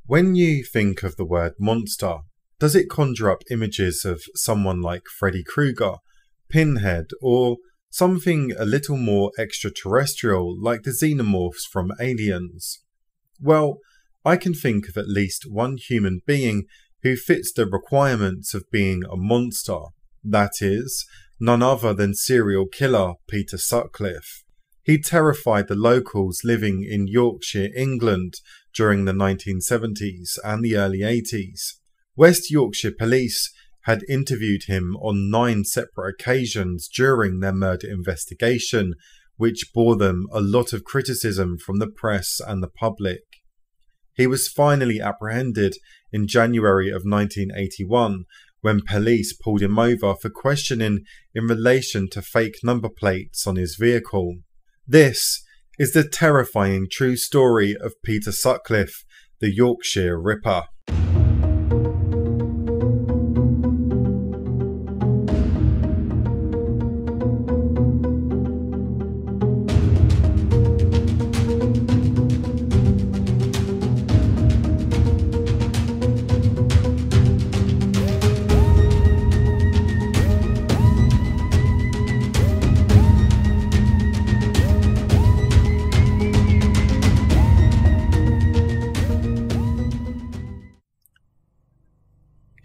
When you think of the word monster, does it conjure up images of someone like Freddy Krueger, Pinhead, or something a little more extraterrestrial like the xenomorphs from Aliens? Well, I can think of at least one human being who fits the requirements of being a monster. That is, none other than serial killer Peter Sutcliffe. He terrified the locals living in Yorkshire, England during the 1970s and the early 80s. West Yorkshire police had interviewed him on 9 separate occasions during their murder investigation, which bore them a lot of criticism from the press and the public. He was finally apprehended in January of 1981 when police pulled him over for questioning in relation to fake number plates on his vehicle. This is the terrifying true story of Peter Sutcliffe, the Yorkshire Ripper.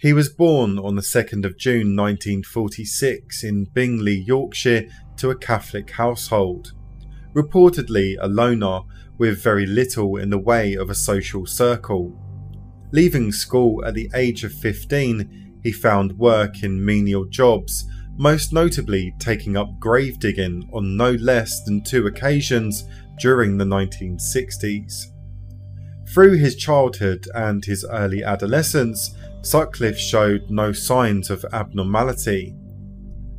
He was born on the 2nd of June 1946 in Bingley, Yorkshire, to a Catholic household. Reportedly a loner with very little in the way of a social circle. Leaving school at the age of 15, he found work in menial jobs, most notably taking up grave digging on no less than 2 occasions during the 1960s. Through his childhood and his early adolescence, Sutcliffe showed no signs of abnormality.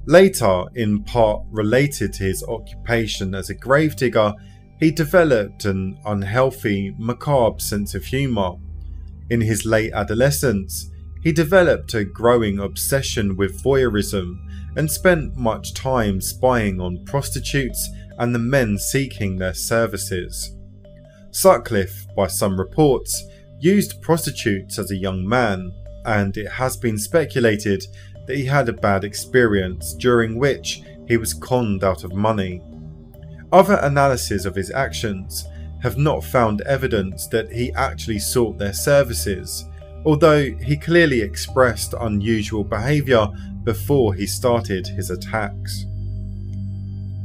Later, in part related to his occupation as a gravedigger, he developed an unhealthy, macabre sense of humour. In his late adolescence, he developed a growing obsession with voyeurism and spent much time spying on prostitutes and the men seeking their services. Sutcliffe, by some reports, used prostitutes as a young man, and it has been speculated that he had a bad experience during which he was conned out of money. Other analyses of his actions have not found evidence that he actually sought their services, although he clearly expressed unusual behaviour before he started his attacks.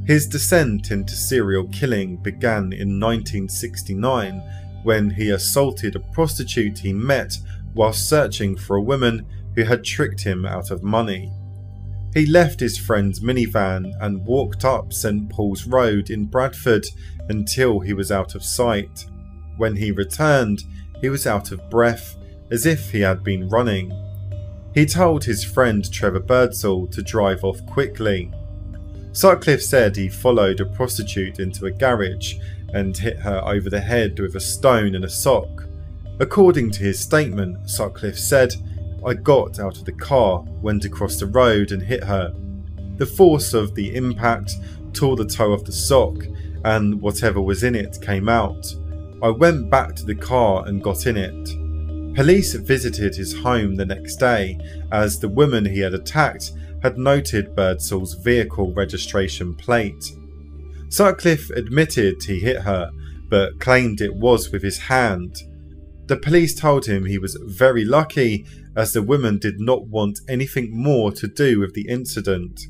His descent into serial killing began in 1969 when he assaulted a prostitute he met whilst searching for a woman who had tricked him out of money. He left his friend's minivan and walked up St Paul's Road in Bradford until he was out of sight. When he returned, he was out of breath, as if he had been running. He told his friend Trevor Birdsall to drive off quickly. Sutcliffe said he followed a prostitute into a garage and hit her over the head with a stone and a sock. According to his statement, Sutcliffe said, "I got out of the car, went across the road and hit her. The force of the impact tore the toe off the sock and whatever was in it came out. I went back to the car and got in it." Police visited his home the next day as the woman he had attacked had noted Birdsall's vehicle registration plate. Sutcliffe admitted he hit her, but claimed it was with his hand. The police told him he was very lucky as the woman did not want anything more to do with the incident.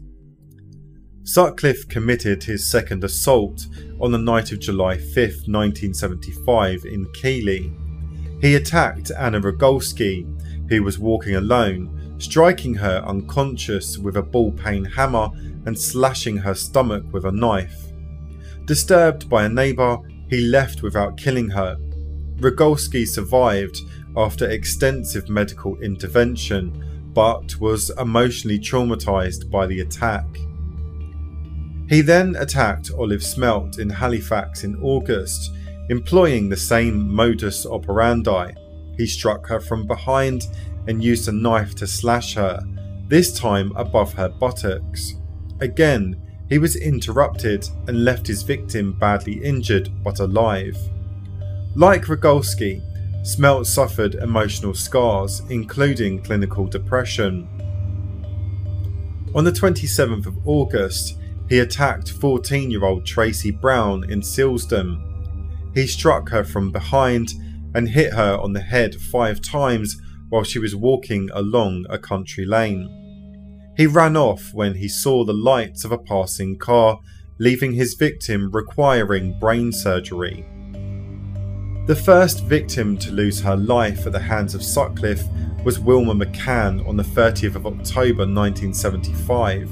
Sutcliffe committed his second assault on the night of July 5, 1975 in Keighley. He attacked Anna Rogolski, who was walking alone, striking her unconscious with a ball-peen hammer and slashing her stomach with a knife. Disturbed by a neighbour, he left without killing her. Rogolski survived after extensive medical intervention, but was emotionally traumatised by the attack. He then attacked Olive Smelt in Halifax in August, employing the same modus operandi. He struck her from behind and used a knife to slash her, this time above her buttocks. Again, he was interrupted and left his victim badly injured but alive. Like Rogolski, Smelt suffered emotional scars, including clinical depression. On the 27th of August, he attacked 14-year-old Tracey Browne in Silsden. He struck her from behind and hit her on the head 5 times while she was walking along a country lane. He ran off when he saw the lights of a passing car, leaving his victim requiring brain surgery. The first victim to lose her life at the hands of Sutcliffe was Wilma McCann on the 30th of October 1975.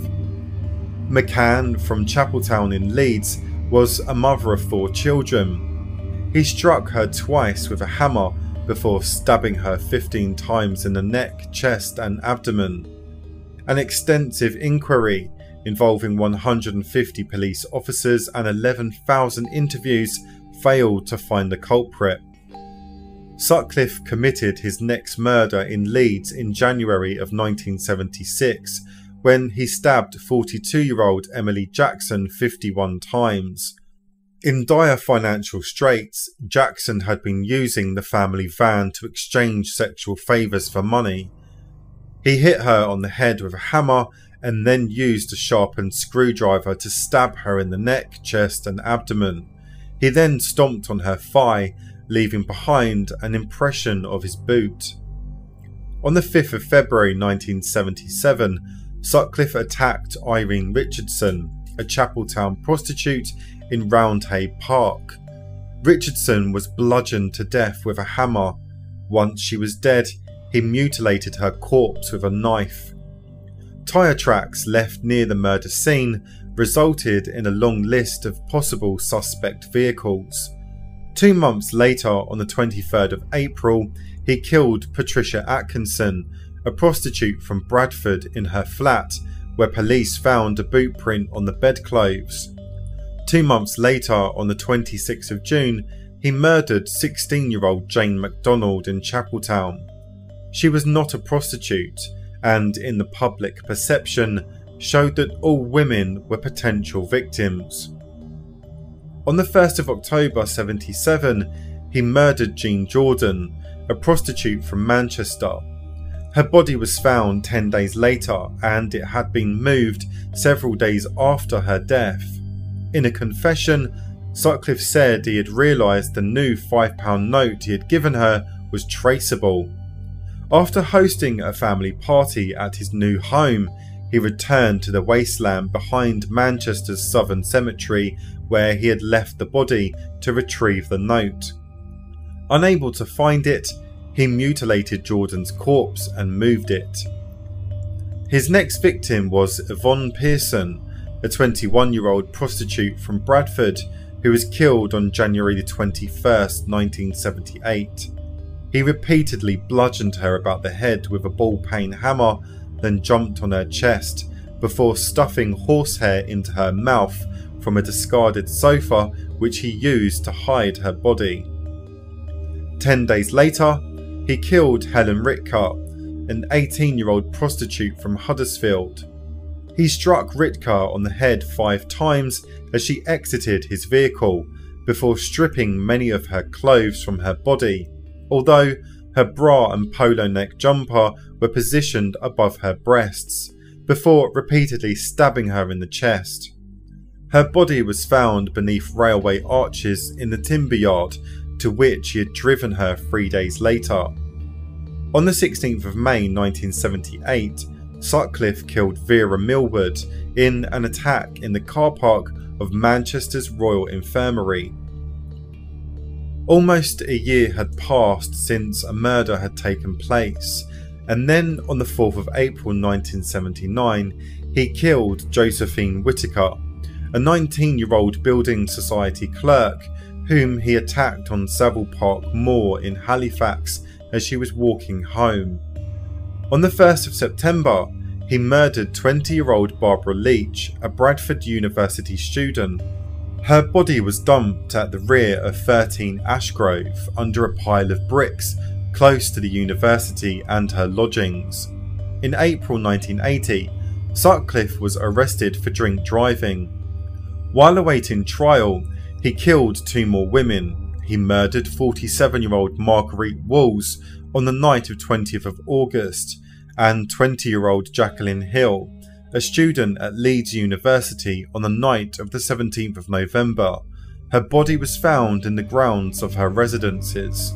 McCann, from Chapeltown in Leeds, was a mother of 4 children. He struck her twice with a hammer before stabbing her 15 times in the neck, chest and abdomen. An extensive inquiry involving 150 police officers and 11,000 interviews failed to find the culprit. Sutcliffe committed his next murder in Leeds in January of 1976 when he stabbed 42-year-old Emily Jackson 51 times. In dire financial straits, Jackson had been using the family van to exchange sexual favours for money. He hit her on the head with a hammer and then used a sharpened screwdriver to stab her in the neck, chest and abdomen. He then stomped on her thigh, leaving behind an impression of his boot. On the 5th of February 1977, Sutcliffe attacked Irene Richardson, a Chapeltown prostitute in Roundhay Park. Richardson was bludgeoned to death with a hammer. Once she was dead, he mutilated her corpse with a knife. Tyre tracks left near the murder scene resulted in a long list of possible suspect vehicles. 2 months later, on the 23rd of April, he killed Patricia Atkinson, a prostitute from Bradford, in her flat, where police found a boot print on the bedclothes. 2 months later, on the 26th of June, he murdered 16-year-old Jayne MacDonald in Chapeltown. She was not a prostitute, and in the public perception, showed that all women were potential victims. On the 1st of October 77, he murdered Jean Jordan, a prostitute from Manchester. Her body was found 10 days later, and it had been moved several days after her death. In a confession, Sutcliffe said he had realised the new £5 note he had given her was traceable. After hosting a family party at his new home, he returned to the wasteland behind Manchester's Southern Cemetery, where he had left the body, to retrieve the note. Unable to find it, he mutilated Jordan's corpse and moved it. His next victim was Yvonne Pearson, a 21-year-old prostitute from Bradford, who was killed on January 21st, 1978. He repeatedly bludgeoned her about the head with a ball-peen hammer, then jumped on her chest, before stuffing horsehair into her mouth from a discarded sofa which he used to hide her body. 10 days later, he killed Helen Rytka, an 18-year-old prostitute from Huddersfield. He struck Rytka on the head 5 times as she exited his vehicle, before stripping many of her clothes from her body, although her bra and polo neck jumper were positioned above her breasts, before repeatedly stabbing her in the chest. Her body was found beneath railway arches in the timber yard to which he had driven her 3 days later. On the 16th of May 1978, Sutcliffe killed Vera Millward in an attack in the car park of Manchester's Royal Infirmary. Almost a year had passed since a murder had taken place, and then on the 4th of April 1979, he killed Josephine Whitaker, a 19-year-old building society clerk whom he attacked on Savile Park Moor in Halifax as she was walking home. On the 1st of September, he murdered 20-year-old Barbara Leach, a Bradford University student. Her body was dumped at the rear of 13 Ashgrove under a pile of bricks close to the university and her lodgings. In April 1980, Sutcliffe was arrested for drink driving. While awaiting trial, he killed 2 more women, he murdered 47-year-old Maguerite Walls on the night of 20th of August, and 20-year-old Jacqueline Hill, a student at Leeds University, on the night of the 17th of November. Her body was found in the grounds of her residences.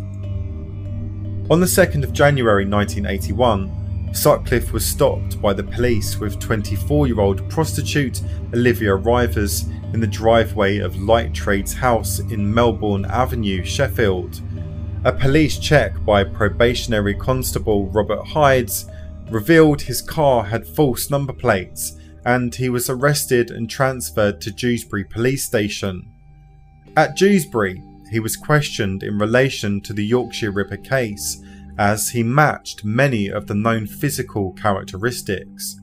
On the 2nd of January 1981, Sutcliffe was stopped by the police with 24-year-old prostitute Olivia Rivers in the driveway of Light Trade's house in Melbourne Avenue, Sheffield. A police check by probationary constable Robert Hydes revealed his car had false number plates, and he was arrested and transferred to Dewsbury Police Station. At Dewsbury, he was questioned in relation to the Yorkshire Ripper case, as he matched many of the known physical characteristics.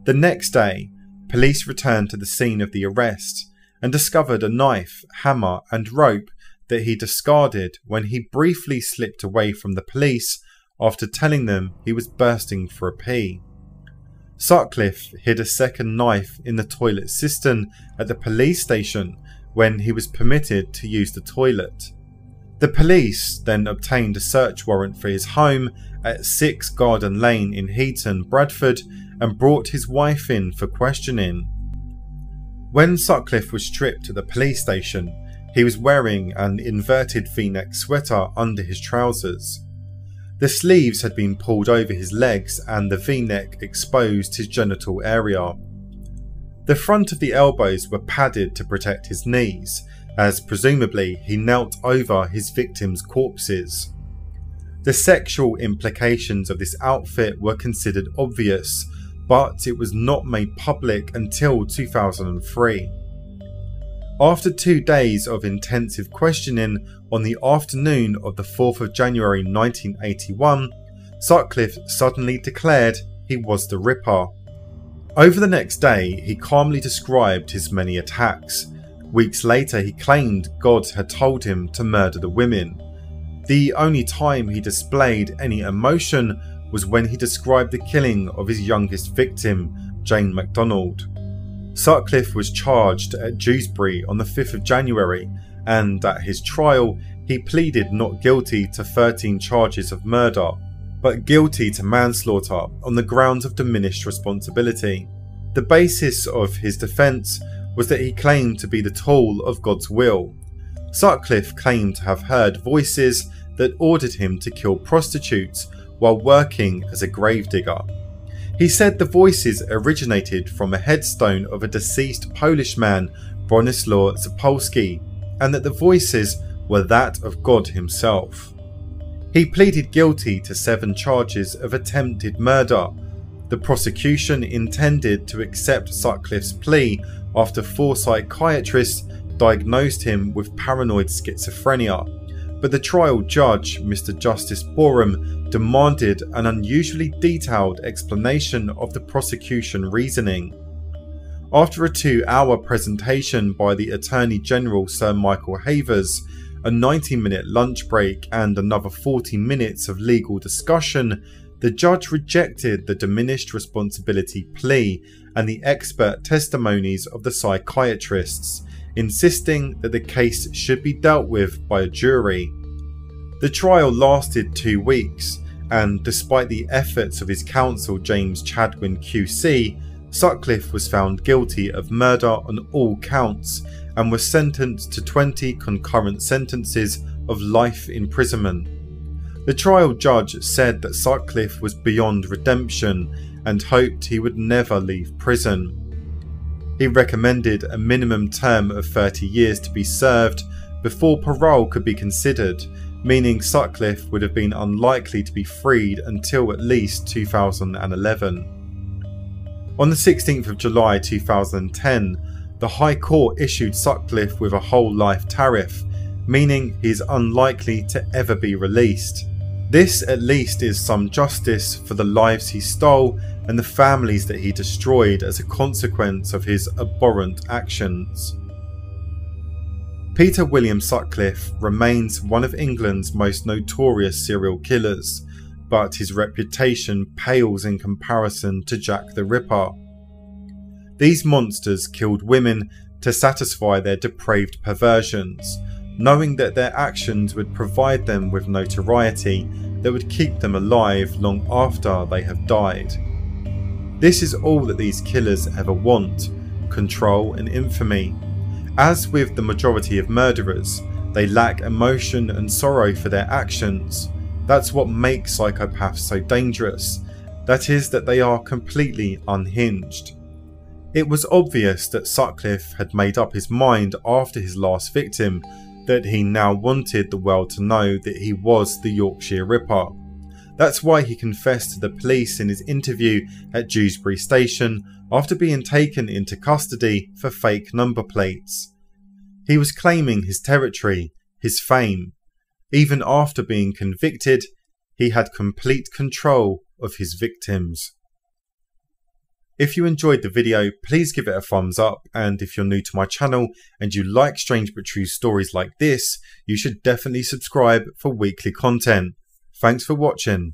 The next day, police returned to the scene of the arrest and discovered a knife, hammer and rope that he discarded when he briefly slipped away from the police after telling them he was bursting for a pee. Sutcliffe hid a second knife in the toilet cistern at the police station when he was permitted to use the toilet. The police then obtained a search warrant for his home at 6 Garden Lane in Heaton, Bradford, and brought his wife in for questioning. When Sutcliffe was stripped at the police station, he was wearing an inverted V-neck sweater under his trousers. The sleeves had been pulled over his legs and the V-neck exposed his genital area. The front of the elbows were padded to protect his knees, as presumably he knelt over his victims' corpses. The sexual implications of this outfit were considered obvious, but it was not made public until 2003. After 2 days of intensive questioning, on the afternoon of the 4th of January 1981, Sutcliffe suddenly declared he was the Ripper. Over the next day, he calmly described his many attacks. Weeks later, he claimed God had told him to murder the women. The only time he displayed any emotion was when he described the killing of his youngest victim, Jayne MacDonald. Sutcliffe was charged at Dewsbury on the 5th of January, and at his trial he pleaded not guilty to 13 charges of murder, but guilty to manslaughter on the grounds of diminished responsibility. The basis of his defence was that he claimed to be the tool of God's will. Sutcliffe claimed to have heard voices that ordered him to kill prostitutes while working as a gravedigger. He said the voices originated from a headstone of a deceased Polish man, Bronislaw Zapolski, and that the voices were that of God himself. He pleaded guilty to 7 charges of attempted murder. The prosecution intended to accept Sutcliffe's plea after 4 psychiatrists diagnosed him with paranoid schizophrenia, but the trial judge, Mr. Justice Borum, demanded an unusually detailed explanation of the prosecution reasoning. After a 2-hour presentation by the Attorney General Sir Michael Havers, a 90-minute lunch break and another 40 minutes of legal discussion, the judge rejected the diminished responsibility plea and the expert testimonies of the psychiatrists, insisting that the case should be dealt with by a jury. The trial lasted 2 weeks, and despite the efforts of his counsel James Chadwin QC, Sutcliffe was found guilty of murder on all counts and was sentenced to 20 concurrent sentences of life imprisonment. The trial judge said that Sutcliffe was beyond redemption and hoped he would never leave prison. He recommended a minimum term of 30 years to be served before parole could be considered, meaning Sutcliffe would have been unlikely to be freed until at least 2011. On the 16th of July 2010, the High Court issued Sutcliffe with a whole life tariff, meaning he is unlikely to ever be released. This at least is some justice for the lives he stole and the families that he destroyed as a consequence of his abhorrent actions. Peter William Sutcliffe remains one of England's most notorious serial killers, but his reputation pales in comparison to Jack the Ripper. These monsters killed women to satisfy their depraved perversions, knowing that their actions would provide them with notoriety that would keep them alive long after they have died. This is all that these killers ever want: control and infamy. As with the majority of murderers, they lack emotion and sorrow for their actions. That's what makes psychopaths so dangerous. That is, that they are completely unhinged. It was obvious that Sutcliffe had made up his mind after his last victim that he now wanted the world to know that he was the Yorkshire Ripper. That's why he confessed to the police in his interview at Dewsbury Station after being taken into custody for fake number plates. He was claiming his territory, his fame. Even after being convicted, he had complete control of his victims. If you enjoyed the video, please give it a thumbs up, and if you're new to my channel and you like strange but true stories like this, you should definitely subscribe for weekly content. Thanks for watching.